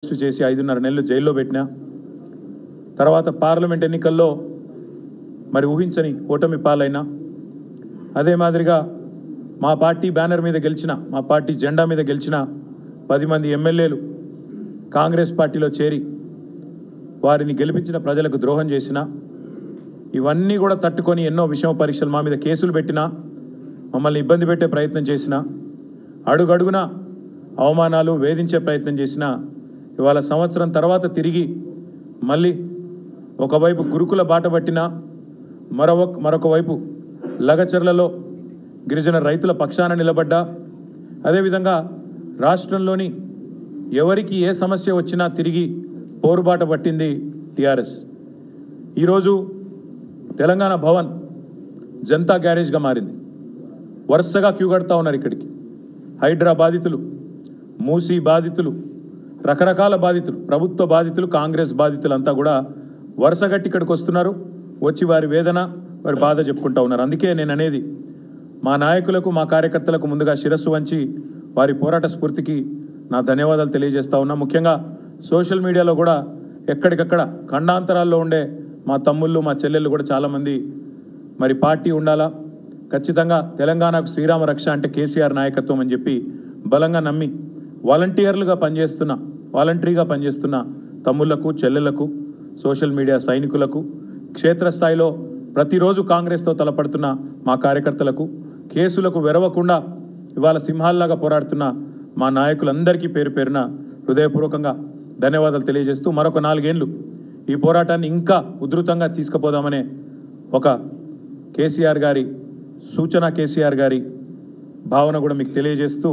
చేసి 5.5 నెలలు జైల్లో పెట్టినా తర్వాత పార్లమెంట్ ఎన్నికల్లో మరి ఊహించని ఓటమి పాలైనా అదే మాదిరిగా మా పార్టీ బ్యానర్ మీద గెలిచిన మా పార్టీ జెండా మీద గెలిచిన 10 మంది ఎమ్మెల్యేలు కాంగ్రెస్ పార్టీలో చేరి వారిని గెలిపించిన ప్రజలకు ద్రోహం చేసిన ఇవన్నీ కూడా తట్టుకొని ఎన్నో విషమ పరీక్షలు మా మీద కేసులు పెట్టినా మమ్మల్ని ఇబ్బంది పెట్టే ప్రయత్నం చేసిన అడుగడుగున అవమానాలు వేధించే ప్రయత్నం చేసిన ఇవాళ సంవత్సరం తర్వాత తిరిగి మళ్ళీ ఒకవైపు గురుకుల బాట పట్టిన మరొక వైపు లగచర్లలో గిరిజన రైతుల పక్షాన నిలబడ్డా అదేవిధంగా రాష్ట్రంలోని ఎవరికి ఏ సమస్య వచ్చినా తిరిగి పోరుబాట పట్టింది టీఆర్ఎస్. ఈరోజు తెలంగాణ భవన్ జనతా గ్యారేజ్గా మారింది. వరుసగా క్యూ కడతా ఉన్నారు ఇక్కడికి. హైడ్రా బాధితులు, మూసీ బాధితులు, రకరకాల బాధితులు, ప్రభుత్వ బాధితులు, కాంగ్రెస్ బాధితులు అంతా కూడా వరుసగట్టి ఇక్కడికి వస్తున్నారు. వచ్చి వారి వేదన వారి బాధ చెప్పుకుంటూ ఉన్నారు. అందుకే నేను అనేది మా నాయకులకు మా కార్యకర్తలకు ముందుగా శిరస్సు వంచి వారి పోరాట స్ఫూర్తికి నా ధన్యవాదాలు తెలియజేస్తా ఉన్నా. ముఖ్యంగా సోషల్ మీడియాలో కూడా ఎక్కడికక్కడ ఖండాంతరాల్లో ఉండే మా తమ్ముళ్ళు మా చెల్లెళ్ళు కూడా చాలామంది మరి పార్టీ ఉండాలా, ఖచ్చితంగా తెలంగాణకు శ్రీరామ రక్ష అంటే కేసీఆర్ నాయకత్వం అని చెప్పి బలంగా నమ్మి వాలంటీర్గా పనిచేస్తున్న తమ్ముళ్లకు చెల్లెళ్లకు సోషల్ మీడియా సైనికులకు క్షేత్రస్థాయిలో ప్రతిరోజు కాంగ్రెస్తో తలపడుతున్న మా కార్యకర్తలకు కేసులకు వెరవకుండా ఇవాళ సింహాల్లాగా పోరాడుతున్న మా నాయకులందరికీ పేరు పేరున హృదయపూర్వకంగా ధన్యవాదాలు తెలియజేస్తూ మరొక 4 ఏళ్ళు ఈ పోరాటాన్ని ఇంకా ఉధృతంగా తీసుకుపోదామనే ఒక కేసీఆర్ గారి సూచన, కేసీఆర్ గారి భావన కూడా మీకు తెలియజేస్తూ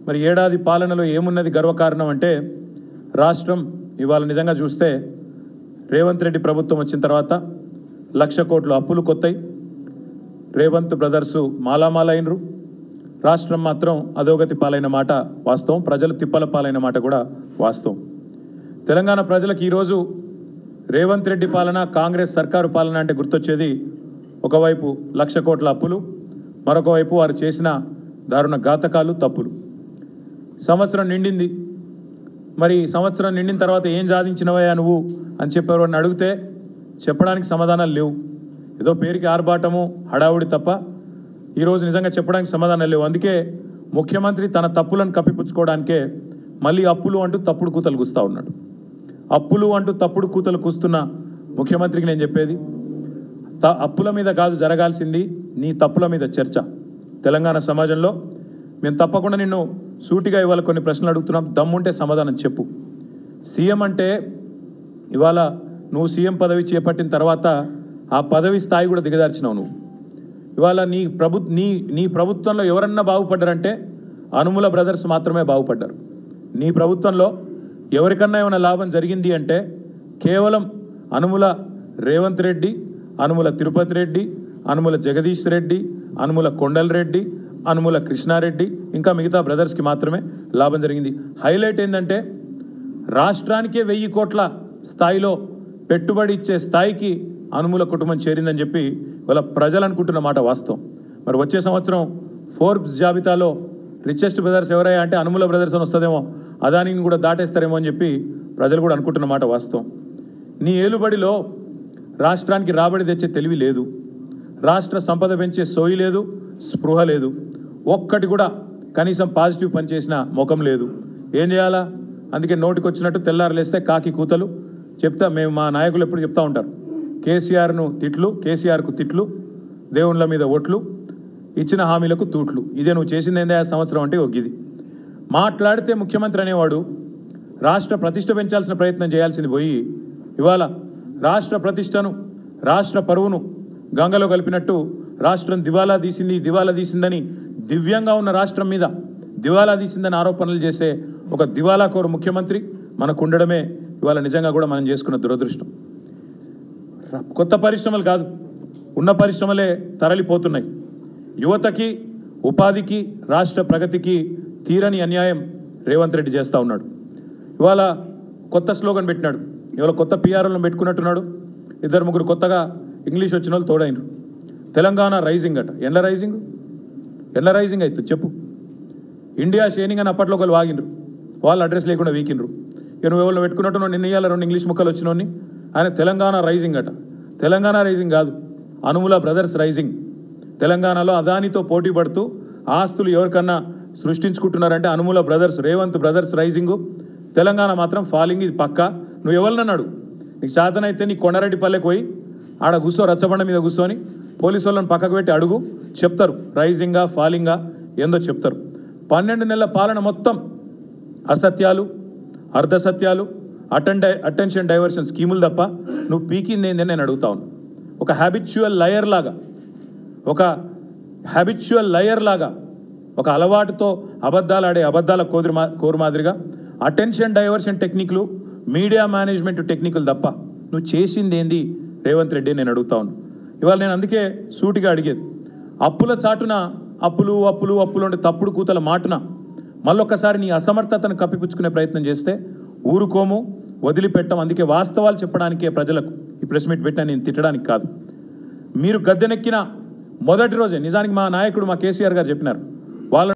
మరి ఏడాది పాలనలో ఏమున్నది గర్వకారణం అంటే రాష్ట్రం ఇవాళ నిజంగా చూస్తే రేవంత్ రెడ్డి ప్రభుత్వం వచ్చిన తర్వాత 1,00,000 కోట్ల అప్పులు కొత్తాయి. రేవంత్ బ్రదర్సు మాలామాలైనరు. రాష్ట్రం మాత్రం అధోగతి పాలైన మాట వాస్తవం. ప్రజలు తిప్పల పాలైన మాట కూడా వాస్తవం. తెలంగాణ ప్రజలకు ఈరోజు రేవంత్ రెడ్డి పాలన, కాంగ్రెస్ సర్కారు పాలన అంటే గుర్తొచ్చేది ఒకవైపు 1,00,000 కోట్ల అప్పులు, మరొక వైపు వారు చేసిన దారుణ ఘాతకాలు, తప్పులు. సంవత్సరం నిండింది. మరి సంవత్సరం నిండిన తర్వాత ఏం సాధించినవయ్యా నువ్వు అని చెప్పారు అని అడిగితే చెప్పడానికి సమాధానాలు లేవు. ఏదో పేరుకి ఆర్భాటము హడావుడి తప్ప ఈరోజు నిజంగా చెప్పడానికి సమాధానాలు లేవు. అందుకే ముఖ్యమంత్రి తన తప్పులను కప్పిపుచ్చుకోవడానికే మళ్ళీ అప్పులు అంటూ తప్పుడు కూతలు కూస్తూ ఉన్నాడు. అప్పులు అంటూ తప్పుడు కూతలు కూస్తున్న ముఖ్యమంత్రికి నేను చెప్పేది, అప్పుల మీద కాదు జరగాల్సింది, నీ తప్పుల మీద చర్చ. తెలంగాణ సమాజంలో మేము తప్పకుండా నిన్ను సూటిగా ఇవాళ కొన్ని ప్రశ్నలు అడుగుతున్నాం, దమ్ముంటే సమాధానం చెప్పు. సీఎం అంటే ఇవాళ నువ్వు సీఎం పదవి చేపట్టిన తర్వాత ఆ పదవి స్థాయి కూడా దిగదార్చినావు నువ్వు. ఇవాళ నీ ప్రభుత్వంలో ఎవరన్నా బాగుపడ్డారంటే అనుముల బ్రదర్స్ మాత్రమే బాగుపడ్డారు. నీ ప్రభుత్వంలో ఎవరికన్నా ఏమైనా లాభం జరిగింది అంటే కేవలం అనుముల రేవంత్ రెడ్డి, అనుముల తిరుపతి రెడ్డి, అనుముల జగదీష్ రెడ్డి, అనుముల కొండల్ రెడ్డి, అనుముల కృష్ణారెడ్డి, ఇంకా మిగతా బ్రదర్స్కి మాత్రమే లాభం జరిగింది. హైలైట్ ఏంటంటే రాష్ట్రానికే 1,000 కోట్ల స్థాయిలో పెట్టుబడి ఇచ్చే స్థాయికి అనుముల కుటుంబం చేరిందని చెప్పి వాళ్ళ ప్రజలు అనుకుంటున్న మాట వాస్తవం. మరి వచ్చే సంవత్సరం ఫోర్బ్స్ జాబితాలో రిచెస్ట్ బ్రదర్స్ ఎవరయ్యా అంటే అనుముల బ్రదర్స్ అని వస్తుందేమో, అదానిని కూడా దాటేస్తారేమో అని చెప్పి ప్రజలు కూడా అనుకుంటున్న మాట వాస్తవం. నీ ఏలుబడిలో రాష్ట్రానికి రాబడి తెచ్చే తెలివి లేదు, రాష్ట్ర సంపద పెంచే సోయి లేదు, స్పృహ లేదు, ఒక్కటి కూడా కనీసం పాజిటివ్ పని చేసిన ముఖం లేదు. ఏం చేయాలా? అందుకే నోటికి వచ్చినట్టు తెల్లారలేస్తే కాకి కూతలు చెప్తా. మేము మా నాయకులు ఎప్పుడు చెప్తా ఉంటారు, కేసీఆర్కు తిట్లు, దేవుళ్ళ మీద ఓట్లు, ఇచ్చిన హామీలకు తూట్లు. ఇదే నువ్వు చేసింది ఏందా సంవత్సరం అంటే ఒగ్గిది. మాట్లాడితే ముఖ్యమంత్రి అనేవాడు రాష్ట్ర ప్రతిష్ట పెంచాల్సిన ప్రయత్నం చేయాల్సింది పోయి ఇవాళ రాష్ట్ర ప్రతిష్టను, రాష్ట్ర పరువును గంగలో కలిపినట్టు రాష్ట్రం దివాలా తీసిందని దివ్యంగా ఉన్న రాష్ట్రం మీద దివాలా తీసిందని ఆరోపణలు చేసే ఒక దివాలాకోరు ముఖ్యమంత్రి మనకు ఉండడమే ఇవాళ నిజంగా కూడా మనం చేసుకున్న దురదృష్టం. కొత్త పరిశ్రమలు కాదు, ఉన్న పరిశ్రమలే తరలిపోతున్నాయి. యువతకి, ఉపాధికి, రాష్ట్ర ప్రగతికి తీరని అన్యాయం రేవంత్ రెడ్డి చేస్తూ ఉన్నాడు. ఇవాళ కొత్త స్లోగన్ పెట్టినాడు, ఇవాళ కొత్త పిఆర్ఓలను పెట్టుకున్నట్టున్నాడు. 2-3 కొత్తగా ఇంగ్లీష్ వచ్చిన వాళ్ళు తోడైనరు. తెలంగాణ రైజింగ్ అట. ఎల్ల రైజింగ్ అవుతుంది చెప్పు. ఇండియా షేనింగ్ అని అప్పట్లో ఒకళ్ళు వాగినరు, వాళ్ళు అడ్రస్ లేకుండా వీకినరు. నువ్వు ఎవరిలో పెట్టుకున్నట్టు నిన్న ఇయ్యాల 2 ఇంగ్లీష్ ముక్కలు వచ్చినోని ఆయన తెలంగాణ రైజింగ్ అట. తెలంగాణ రైజింగ్ కాదు, అనుముల బ్రదర్స్ రైజింగ్. తెలంగాణలో అదానితో పోటీ పడుతూ ఆస్తులు ఎవరికన్నా సృష్టించుకుంటున్నారంటే అనుముల బ్రదర్స్, రేవంత్ బ్రదర్స్ రైజింగు. తెలంగాణ మాత్రం ఫాలింగ్, ఇది పక్కా. నువ్వు ఎవరినన్నాడు? నీకు శాతనైతే నీ కొండారెడ్డిపల్లెకి పోయి ఆడ కూర్చో, రచ్చబండ మీద కూర్చొని పోలీసు వాళ్ళని పక్కకు పెట్టి అడుగు, చెప్తారు రైజింగా ఫాలింగా ఏందో చెప్తారు. 12 నెలల పాలన మొత్తం అసత్యాలు, అర్ధసత్యాలు, అటెన్షన్ డైవర్షన్ స్కీములు తప్ప నువ్వు పీకింది ఏందని నేను అడుగుతాను. ఒక హ్యాబిచువల్ లయర్ లాగా ఒక అలవాటుతో అబద్ధాలు ఆడే అబద్ధాల కోరు మాదిరిగా అటెన్షన్ డైవర్షన్ టెక్నిక్లు, మీడియా మేనేజ్మెంట్ టెక్నిక్లు తప్ప నువ్వు చేసింది ఏంది రేవంత్ రెడ్డి నేను అడుగుతా ఉన్నాను. ఇవాళ నేను అందుకే సూటిగా అడిగేది, అప్పుల చాటున అప్పులు అప్పులు అప్పులు అంటే తప్పుడు కూతల మాటున మళ్ళొక్కసారి నీ అసమర్థతను కప్పిపుచ్చుకునే ప్రయత్నం చేస్తే ఊరుకోము, వదిలిపెట్టం. అందుకే వాస్తవాలు చెప్పడానికే ప్రజలకు ఈ ప్రెస్ మీట్ పెట్టినా, నేను తిట్టడానికి కాదు. మీరు గద్దెనెక్కిన మొదటి రోజే నిజానికి మా నాయకుడు మా కేసీఆర్ గారు చెప్పినారు,